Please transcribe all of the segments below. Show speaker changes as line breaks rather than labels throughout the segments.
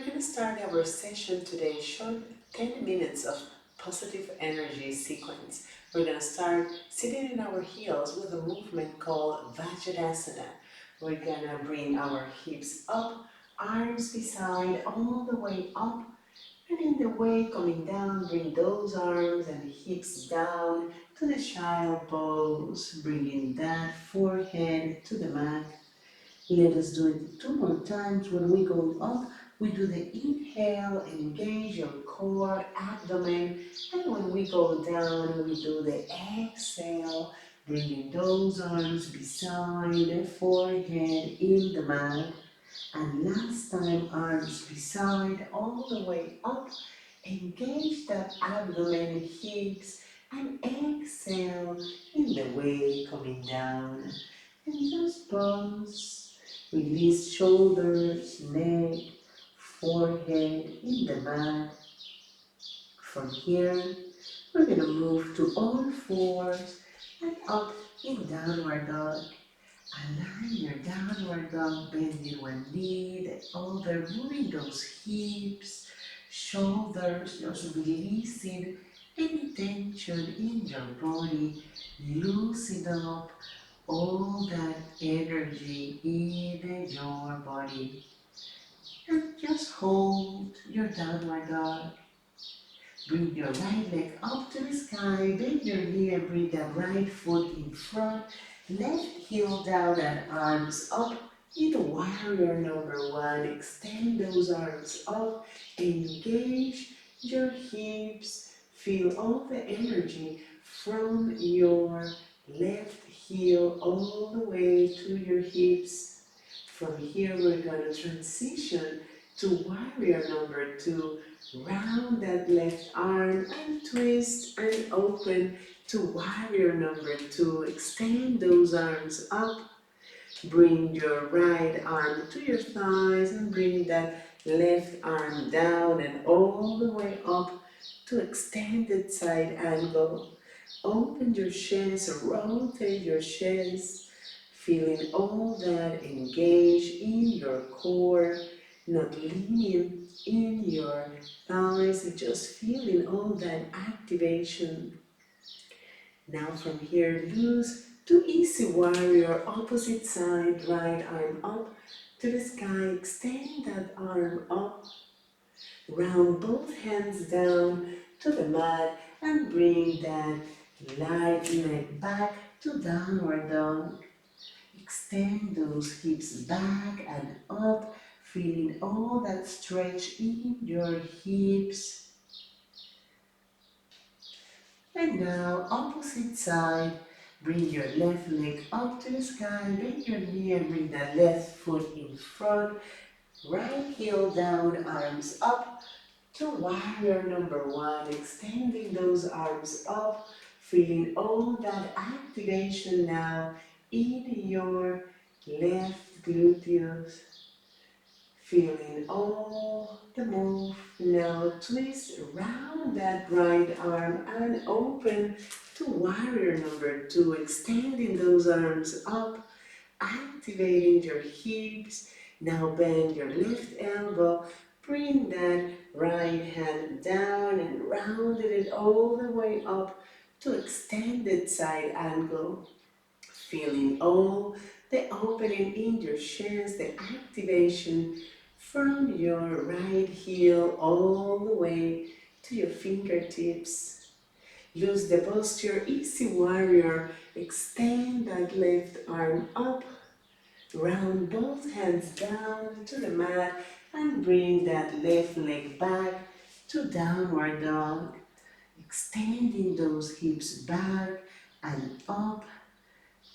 We're going to start our session today, short 10 minutes of positive energy sequence. We're going to start sitting in our heels with a movement called Vajradasana. We're going to bring our hips up, arms beside, all the way up, and in the way coming down, bring those arms and hips down to the child pose, bringing that forehead to the mat. Let us do it 2 more times. When we go up, we do the inhale, engage your core, abdomen, and when we go down, we do the exhale, bringing those arms beside the forehead in the mat. And last time, arms beside, all the way up, engage that abdomen, hips, and exhale in the way coming down. And just pause. Release shoulders, neck, forehead in the mat. From here, we're going to move to all fours and up in downward dog. Align your downward dog, bending one knee, the other, moving those hips, shoulders, just releasing any tension in your body, loosen up all that energy in your body. And just hold your downward dog. Bring your right leg up to the sky, bend your knee and bring that right foot in front. Left heel down and arms up in warrior number one. Extend those arms up, engage your hips. Feel all the energy from your left heel all the way to your hips. From here we're going to transition to warrior number two. Round that left arm and twist and open to warrior number two. Extend those arms up. Bring your right arm to your thighs and bring that left arm down and all the way up to extended side angle. Open your chest, rotate your chest, feeling all that engage in your core, not leaning in your thighs, just feeling all that activation. Now from here, loose to easy warrior, opposite side, right arm up to the sky, extend that arm up, round both hands down to the mat and bring that right leg back to downward dog. Extend those hips back and up, feeling all that stretch in your hips. And now, opposite side, bring your left leg up to the sky, bend your knee and bring that left foot in front. Right heel down, arms up to warrior number one. Extending those arms up, feeling all that activation now in your left gluteus. Feeling all the move. Now twist around that right arm and open to warrior number two. Extending those arms up, activating your hips. Now bend your left elbow. Bring that right hand down and round it all the way up to extended side angle. Feeling all the opening in your chest, the activation from your right heel all the way to your fingertips. Use the posture, easy warrior. Extend that left arm up, round both hands down to the mat and bring that left leg back to downward dog. Extending those hips back and up,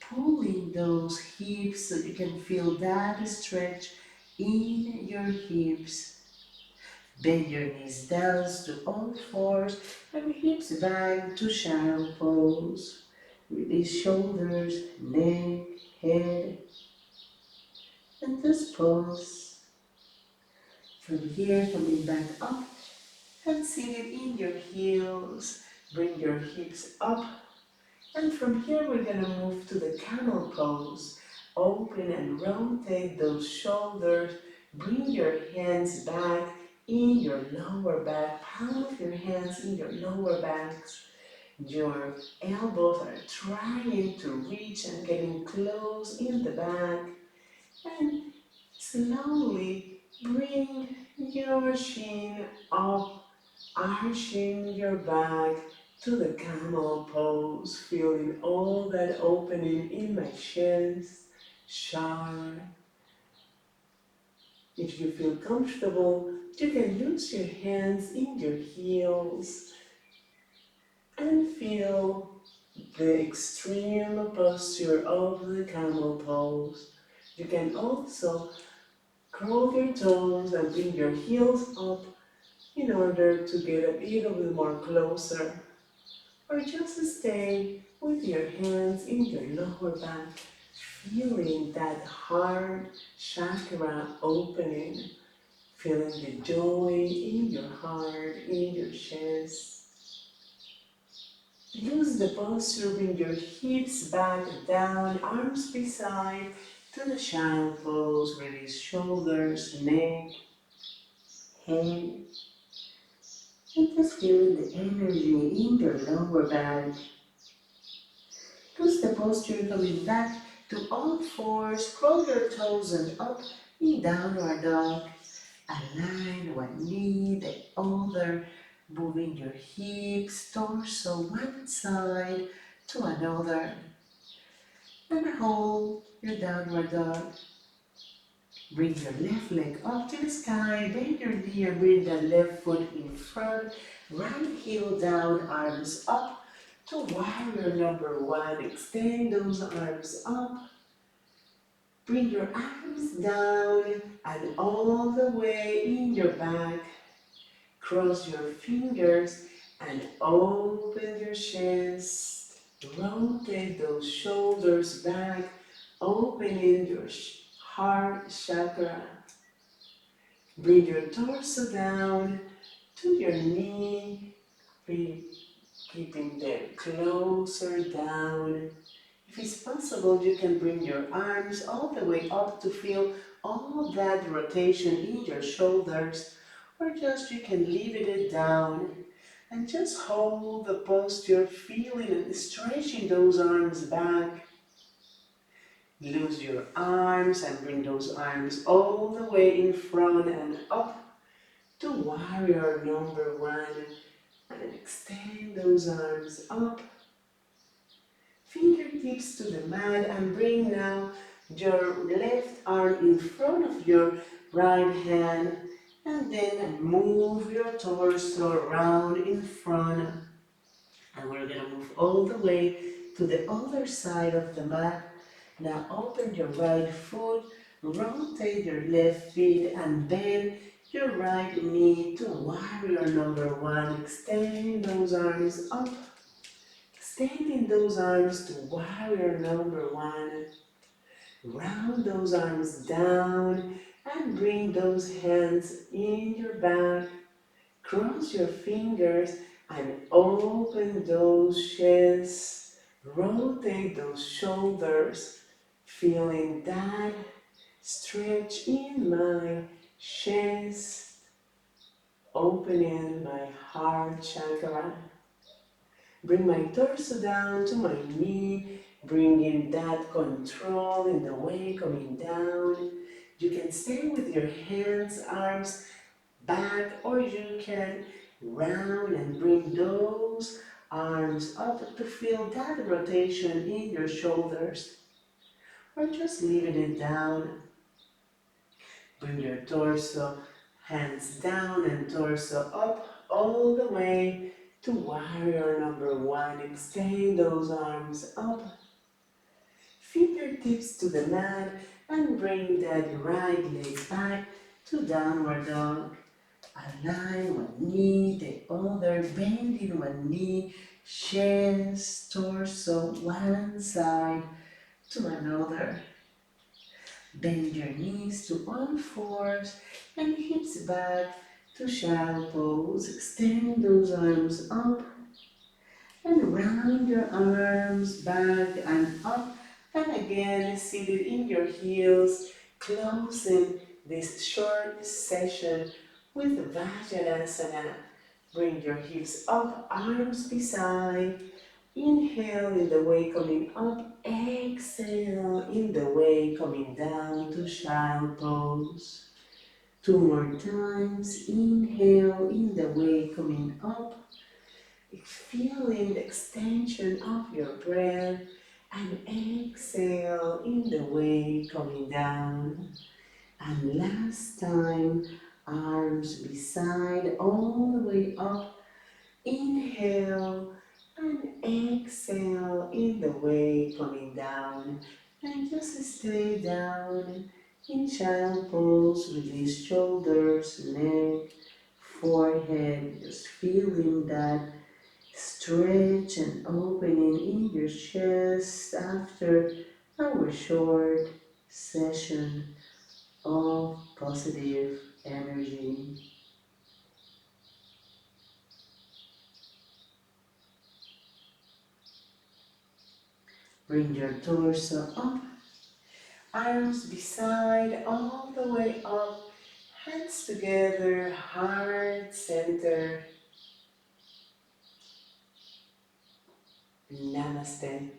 pulling those hips so you can feel that stretch in your hips. Bend your knees down to all fours and hips back to child pose. Release shoulders, neck, head, and just pose. From here, coming back up and seated in your heels. Bring your hips up. And from here, we're going to move to the camel pose. Open and rotate those shoulders. Bring your hands back in your lower back, palm of your hands in your lower backs. Your elbows are trying to reach and getting close in the back. And slowly bring your chin up, arching your back to the camel pose, feeling all that opening in my chest, sharp. If you feel comfortable, you can use your hands in your heels and feel the extreme posture of the camel pose. You can also curl your toes and bring your heels up in order to get a little bit more closer. Or just stay with your hands in your lower back, feeling that heart chakra opening, feeling the joy in your heart, in your chest. Use the posture, bring your hips back, down, arms beside, to the child pose, release shoulders, neck, head, and just feeling the energy in your lower back. Use the posture, coming back to all fours, curl your toes and up in downward dog. Align one knee, the other, moving your hips, torso, one side to another. And hold your downward dog. Bring your left leg up to the sky, bend your knee and bring the left foot in front, right heel down, arms up to warrior number one. Extend those arms up. Bring your arms down and all the way in your back. Cross your fingers and open your chest. Rotate those shoulders back, opening your heart chakra. Bring your torso down to your knee, keeping them closer down. If it's possible, you can bring your arms all the way up to feel all that rotation in your shoulders, or just you can leave it down and just hold the posture, feeling and stretching those arms back. Loose your arms and bring those arms all the way in front and up to warrior number one, and extend those arms up. Fingertips to the mat and bring now your left arm in front of your right hand, and then move your torso around in front, and we're going to move all the way to the other side of the mat. Now open your right foot, rotate your left feet and bend your right knee to warrior number one. Extend those arms up. Extending those arms to warrior number one. Round those arms down and bring those hands in your back. Cross your fingers and open those chests. Rotate those shoulders, feeling that stretch in my chest, opening my heart chakra. Bring my torso down to my knee, bringing that control in the way coming down. You can stay with your hands, arms back, or you can round and bring those arms up to feel that rotation in your shoulders, or just leaving it down. Bring your torso, hands down and torso up all the way to warrior number one. Extend those arms up, fingertips to the mat, and bring that right leg back to downward dog. Align one knee, the other, bending one knee, chest, torso, one side to another. Bend your knees to all fours and hips back to child pose. Extend those arms up and round your arms back and up, and again seated in your heels, closing this short session with Vajradasana. Bring your hips up, arms beside. Inhale in the way coming up, exhale in the way coming down to child pose. Two more times, inhale in the way coming up, feeling the extension of your breath, and exhale in the way coming down. And last time, arms beside all the way up. Inhale and exhale in the way coming down. And just stay down in child pose. Release shoulders, neck, forehead. Just feeling that stretch and opening in your chest after our short session of positive energy. Bring your torso up, arms beside, all the way up, hands together, heart center. Namaste.